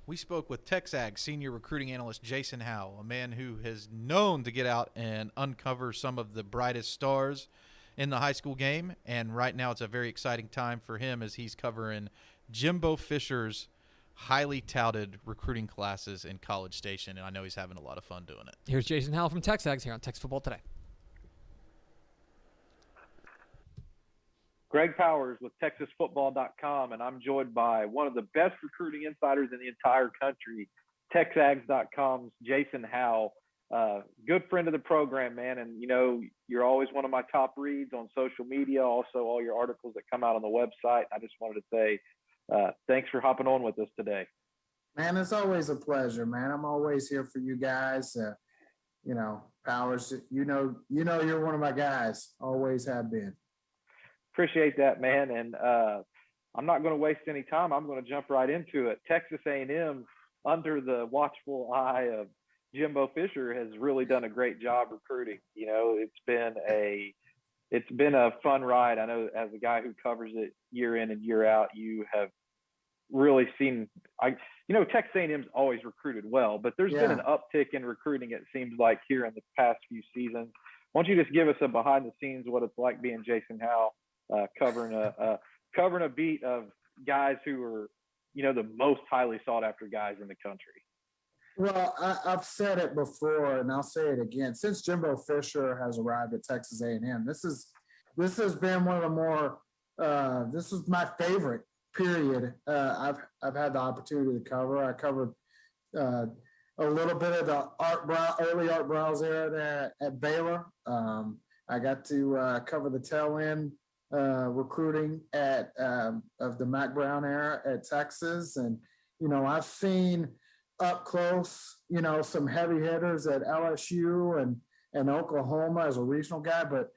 We spoke with TexAgs senior recruiting analyst Jason Howell, a man who is known to get out and uncover some of the brightest stars in the high school game. And right now it's a very exciting time for him as he's covering Jimbo Fisher's highly touted recruiting classes in College Station. And I know he's having a lot of fun doing it. Here's Jason Howell from TexAgs here on Tex Football Today. Greg Powers with TexasFootball.com, and I'm joined by one of the best recruiting insiders in the entire country, TexAgs.com's Jason Howell. Good friend of the program, man, and you're always one of my top reads on social media, also all your articles that come out on the website. I just wanted to say thanks for hopping on with us today. Man, it's always a pleasure, man. I'm always here for you guys. Powers, you're one of my guys, always have been. Appreciate that, man. And I'm not going to waste any time. I'm going to jump right into it. Texas A&M, under the watchful eye of Jimbo Fisher, has really done a great job recruiting. It's been a fun ride. I know as a guy who covers it year in and year out, you have really seen. Texas A&M's always recruited well, but there's been an uptick in recruiting, it seems like, here in the past few seasons. Why don't you just give us a behind the scenes what it's like being Jason Howell? Covering a beat of guys who are, the most highly sought after guys in the country. Well, I've said it before, and I'll say it again. Since Jimbo Fisher has arrived at Texas A&M, this has been one of the more. This is my favorite period. I've had the opportunity to cover. I covered a little bit of the early Art Browse era there at Baylor. I got to cover the tail end. Recruiting of the Mac Brown era at Texas. And, I've seen up close, some heavy hitters at LSU and Oklahoma as a regional guy. But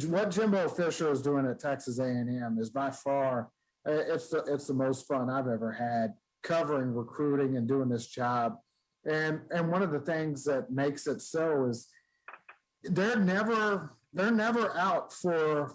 what Jimbo Fisher is doing at Texas A&M is by far, it's the most fun I've ever had covering recruiting and doing this job. And one of the things that makes it so is they're never out for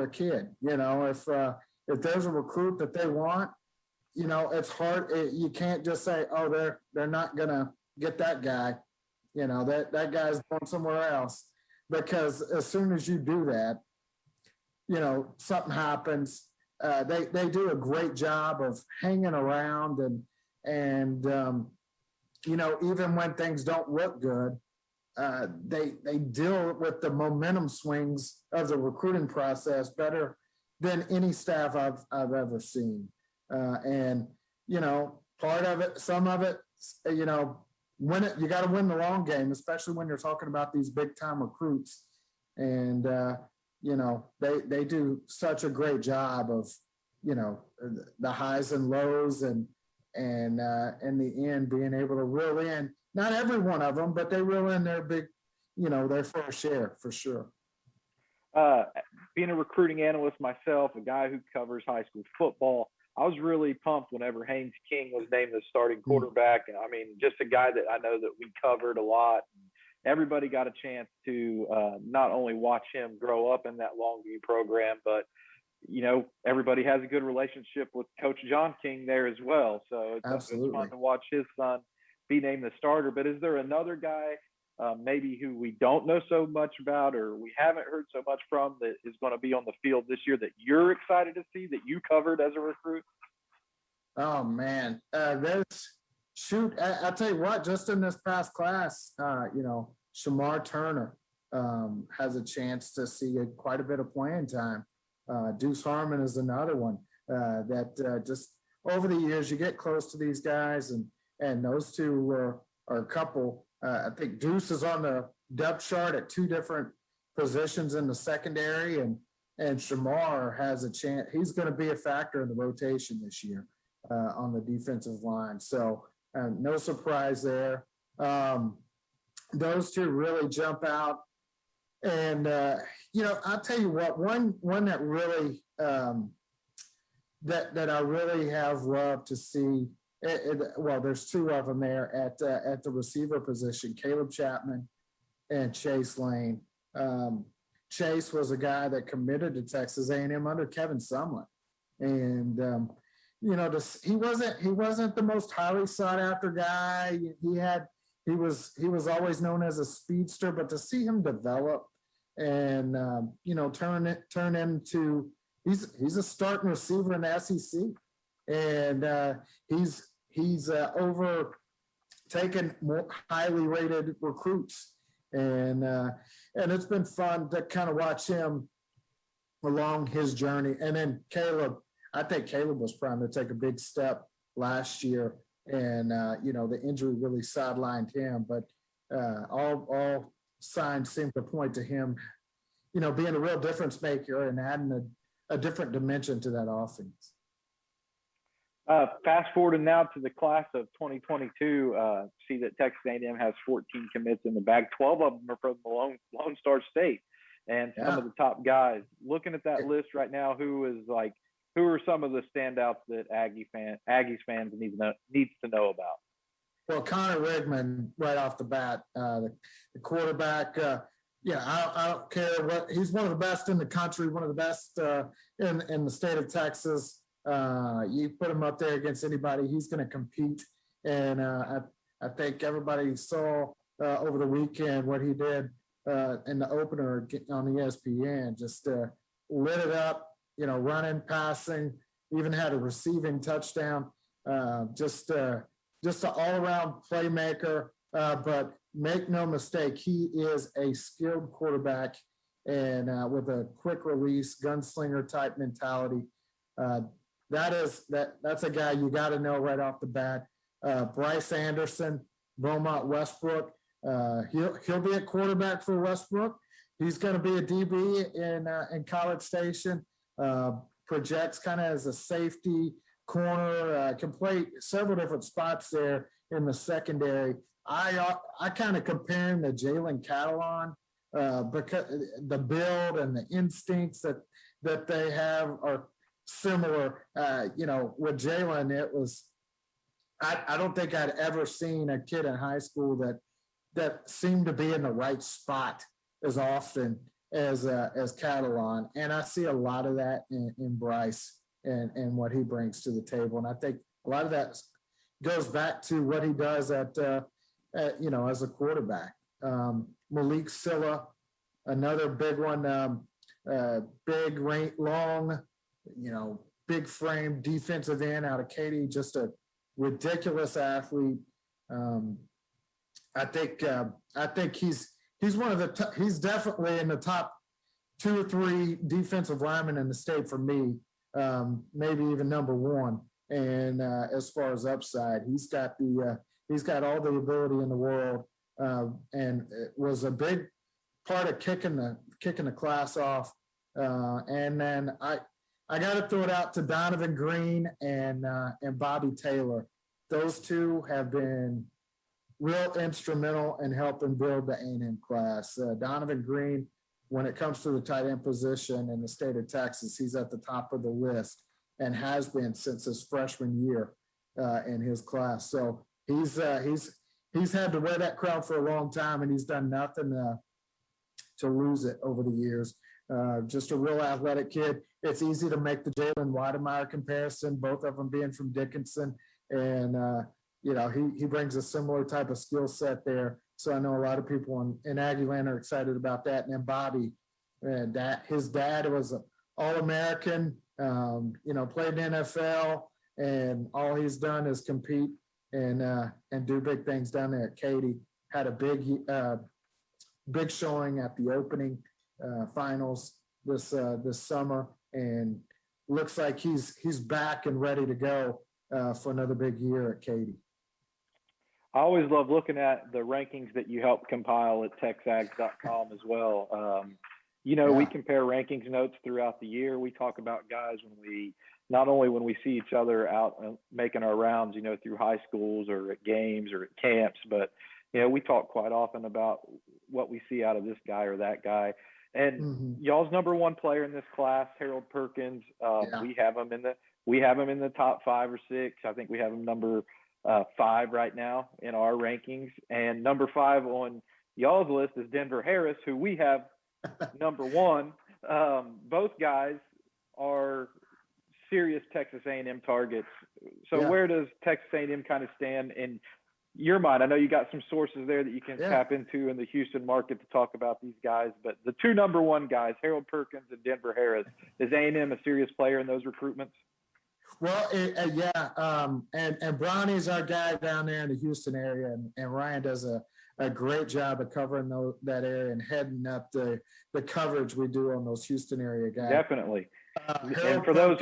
a kid. If there's a recruit that they want, it's hard. You can't just say, oh, they're not gonna get that guy. That guy's going somewhere else, because as soon as you do that, something happens. They do a great job of hanging around and even when things don't look good. They deal with the momentum swings of the recruiting process better than any staff I've ever seen. Part of it, some of it, you got to win the long game, especially when you're talking about these big time recruits. And, they do such a great job of, the highs and lows and in the end being able to reel in. Not every one of them, but they reel in their big, their fair share for sure. Being a recruiting analyst myself, a guy who covers high school football, I was really pumped whenever Haynes King was named the starting quarterback. And I mean, just a guy that I know that we covered a lot. Everybody got a chance to not only watch him grow up in that Longview program, but everybody has a good relationship with Coach John King there as well. So it's fun to watch his son be named the starter. But is there another guy maybe who we don't know so much about or we haven't heard so much from that is going to be on the field this year that you're excited to see, that you covered as a recruit? Oh, man. I'll tell you what, just in this past class, Shamar Turner has a chance to see quite a bit of playing time. Deuce Harmon is another one that just over the years, you get close to these guys, and those two are a couple. I think Deuce is on the depth chart at two different positions in the secondary, and Shamar has a chance. He's going to be a factor in the rotation this year on the defensive line. So no surprise there. Those two really jump out. And, I'll tell you what, one that really that I really have loved to see. Well, there's two of them there at the receiver position, Caleb Chapman and Chase Lane. Chase was a guy that committed to Texas A&M under Kevin Sumlin. And, he wasn't the most highly sought after guy. He was always known as a speedster, but to see him develop and turn into he's a starting receiver in the SEC, and he's overtaken more highly rated recruits, and it's been fun to kind of watch him along his journey. And then Caleb, I think Caleb was primed to take a big step last year, and the injury really sidelined him. But all signs seem to point to him, being a real difference maker and adding a different dimension to that offense. Fast forwarding now to the class of 2022, see that Texas A&M has 14 commits in the bag. 12 of them are from the Lone Star State, and some of the top guys. Looking at that list right now, who are some of the standouts that Aggies fans needs to know about? Well, Connor Rigman, right off the bat, the quarterback. I don't care what. He's one of the best in the country, one of the best in the state of Texas. You put him up there against anybody, he's going to compete. And I think everybody saw over the weekend what he did in the opener on ESPN. Just lit it up. Running, passing, even had a receiving touchdown. Just an all-around playmaker. But make no mistake, he is a skilled quarterback, and with a quick release, gunslinger type mentality. That's a guy you got to know right off the bat. Bryce Anderson, Beaumont Westbrook. He'll be a quarterback for Westbrook. He's going to be a DB in College Station. Projects kind of as a safety corner, can play several different spots there in the secondary. I kind of compare him to Jalen Catalon because the build and the instincts that they have are similar. With Jalen, it was I don't think I'd ever seen a kid in high school that seemed to be in the right spot as often as Catalan, and I see a lot of that in Bryce and what he brings to the table, and I think a lot of that goes back to what he does at as a quarterback. Malik Sila, another big one, big, long, big frame defensive end out of Katy, just a ridiculous athlete. I think he's one of he's definitely in the top 2 or 3 defensive linemen in the state for me, maybe even number 1. And as far as upside, he's got all the ability in the world, and it was a big part of kicking the class off. And then I got to throw it out to Donovan Greene and Bobby Taylor. Those two have been real instrumental in helping build the A&M class. Donovan Greene, when it comes to the tight end position in the state of Texas, he's at the top of the list and has been since his freshman year in his class. So he's had to wear that crown for a long time, and he's done nothing to lose it over the years. Just a real athletic kid. It's easy to make the Jalen Wademeyer comparison, both of them being from Dickinson, and he brings a similar type of skill set there. So I know a lot of people in Aggieland are excited about that. And then Bobby, his dad was an All-American, played in the NFL, and all he's done is compete and do big things down there at Katy. Had a big showing at the opening finals this summer, and looks like he's back and ready to go for another big year at Katy. I always love looking at the rankings that you help compile at TexAgs.com as well. We compare rankings notes throughout the year. We talk about guys not only when we see each other out making our rounds, through high schools or at games or at camps, but, we talk quite often about what we see out of this guy or that guy. And y'all's number 1 player in this class, Harold Perkins, we have him in the top 5 or 6. I think we have him number 5 right now in our rankings, and number 5 on y'all's list is Denver Harris, who we have number 1. Both guys are serious Texas A&M targets. So Yeah. where does Texas A&M kind of stand in your mind? I know you got some sources there that you can tap into in the Houston market to talk about these guys, but the two number one guys, Harold Perkins and Denver Harris, is A&M a serious player in those recruitments? Well, and Bronny's our guy down there in the Houston area, and Ryan does a great job of covering that area and heading up the coverage we do on those Houston area guys. Definitely. And for those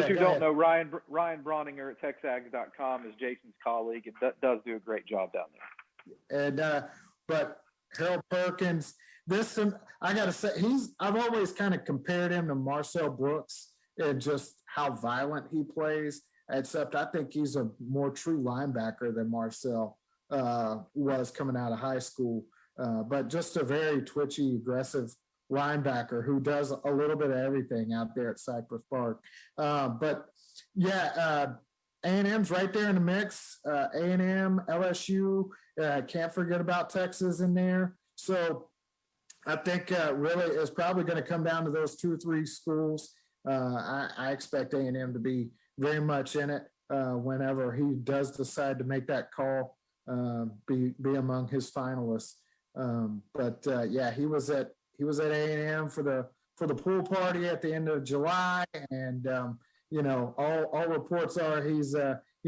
who don't know, Ryan Bronninger at TexAgs.com is Jason's colleague and does do a great job down there. And but Harold Perkins, I got to say, I've always kind of compared him to Marcel Brooks and just how violent he plays, except I think he's a more true linebacker than Marcel was coming out of high school, but just a very twitchy, aggressive linebacker who does a little bit of everything out there at Cypress Park. But yeah, A&M's right there in the mix. A&M, LSU, can't forget about Texas in there. So I think really it's probably going to come down to those 2 or 3 schools. I expect A&M to be very much in it whenever he does decide to make that call, be among his finalists. But yeah, he was at A&M for the pool party at the end of July, and you know, all reports are he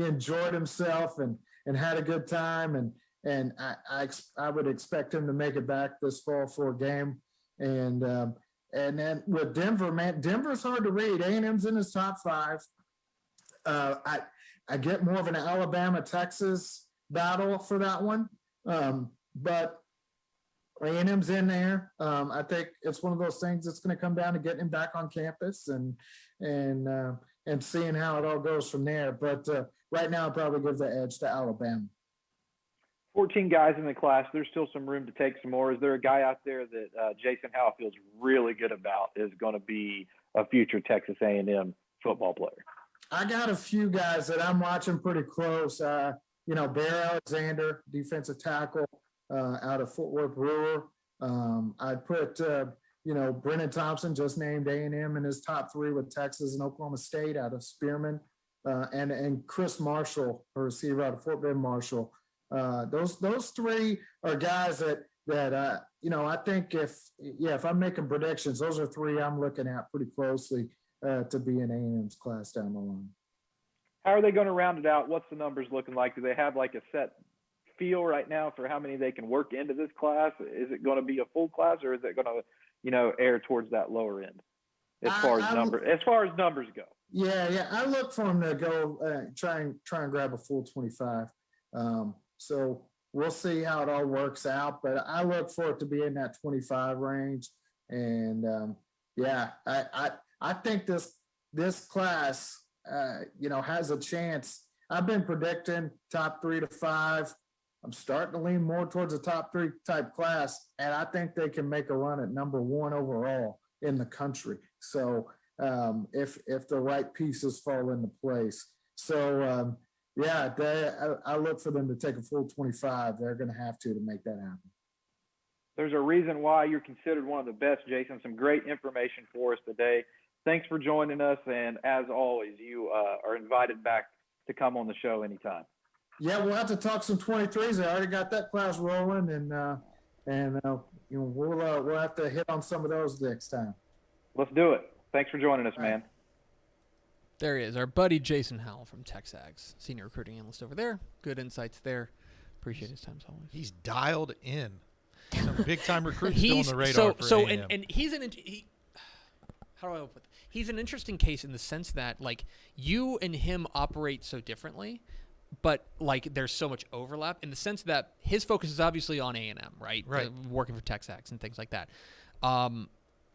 enjoyed himself and had a good time, and I would expect him to make it back this fall for a game. And then with Denver, man, Denver's hard to read. A&M's in his top 5. I get more of an Alabama-Texas battle for that one, but A&M's in there. I think it's one of those things that's going to come down to getting him back on campus and seeing how it all goes from there. But right now, I'll probably give the edge to Alabama. 14 guys in the class. There's still some room to take some more. Is there a guy out there that Jason Howell feels really good about is going to be a future Texas A&M football player? I got a few guys that I'm watching pretty close. You know, Bear Alexander, defensive tackle out of Fort Worth Brewer. I'd put, you know, Brennan Thompson, just named A&M in his top 3 with Texas and Oklahoma State out of Spearman. And Chris Marshall, a receiver out of Fort Bend Marshall. Those 3 are guys that you know, I think if I'm making predictions, those are 3 I'm looking at pretty closely to be in A&M's class down the line. How are they going to round it out? What's the numbers looking like? Do they have like a set feel right now for how many they can work into this class? Is it going to be a full class, or is it going to, you know, err towards that lower end as far as numbers go? Yeah. I look for them to go try and grab a full 25. So we'll see how it all works out, but I look for it to be in that 25 range. And yeah, I think this class, you know, has a chance. I've been predicting top 3 to 5. I'm starting to lean more towards a top 3 type class, and I think they can make a run at number 1 overall in the country. So if the right pieces fall into place. So yeah, I look for them to take a full 25. They're going to have to make that happen. There's a reason why you're considered one of the best, Jason. Some great information for us today. Thanks for joining us. And as always, you are invited back to come on the show anytime. Yeah, we'll have to talk some 23s. I already got that class rolling, and you know, we'll have to hit on some of those next time. Let's do it. Thanks for joining us, man. There he is, our buddy Jason Howell from TexAgs, senior recruiting analyst over there. Good insights there. Appreciate his time as always. He's dialed in. Some big time recruits still on the radar for A&M. And he's how do I put it? He's an interesting case in the sense that, like, you and him operate so differently, but like there's so much overlap in the sense that his focus is obviously on A&M, right? Working for TexAgs and things like that.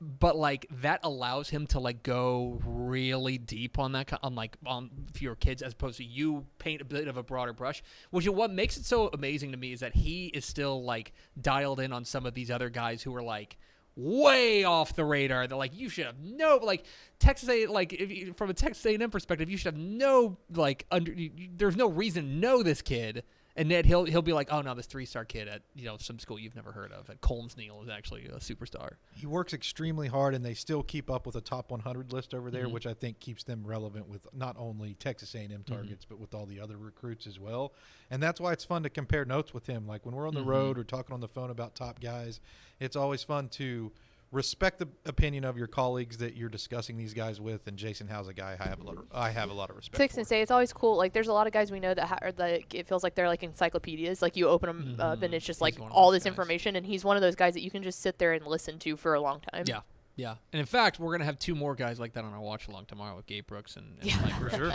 But like that allows him to like go really deep on that, on fewer kids, as opposed to you paint a bit of a broader brush. Which is what makes it so amazing to me, is that he is still like dialed in on some of these other guys who are like way off the radar. They're like, you should have like Texas A, like from a Texas A&M perspective, you should have there's no reason to know this kid, And then he'll be like, oh no, this 3-star kid at some school you've never heard of at Colmsneal is actually a superstar. He works extremely hard, and they still keep up with a top 100 list over there, Mhm. which I think keeps them relevant with not only Texas A&M targets, but with all the other recruits as well. And that's why it's fun to compare notes with him. Like when we're on the road or talking on the phone about top guys, it's always fun to respect the opinion of your colleagues that you're discussing these guys with. And Jason Howell's a guy I have a lot of respect Six and for. say it's always cool. Like there's a lot of guys we know that are like it feels like they're like encyclopedias. Like you open them up and it's just He's like one of all those this guys. information, and he's one of those guys that you can just sit there and listen to for a long time. Yeah. Yeah. And in fact, we're going to have 2 more guys like that on our watch along tomorrow with Gabe Brooks and Mike For Roach. sure.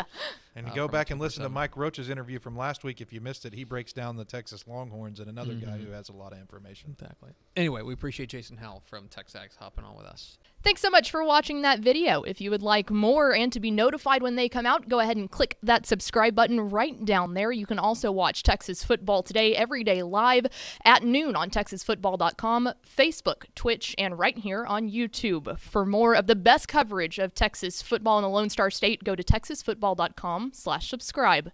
And Uh, go from back and listen to 247. Mike Roach's interview from last week. If you missed it, he breaks down the Texas Longhorns and another guy who has a lot of information. Exactly. Anyway, we appreciate Jason Howell from TexAgs hopping on with us. Thanks so much for watching that video. If you would like more and to be notified when they come out, go ahead and click that subscribe button right down there. You can also watch Texas Football Today every day live at noon on TexasFootball.com, Facebook, Twitch, and right here on YouTube. For more of the best coverage of Texas football in the Lone Star State, go to TexasFootball.com/subscribe.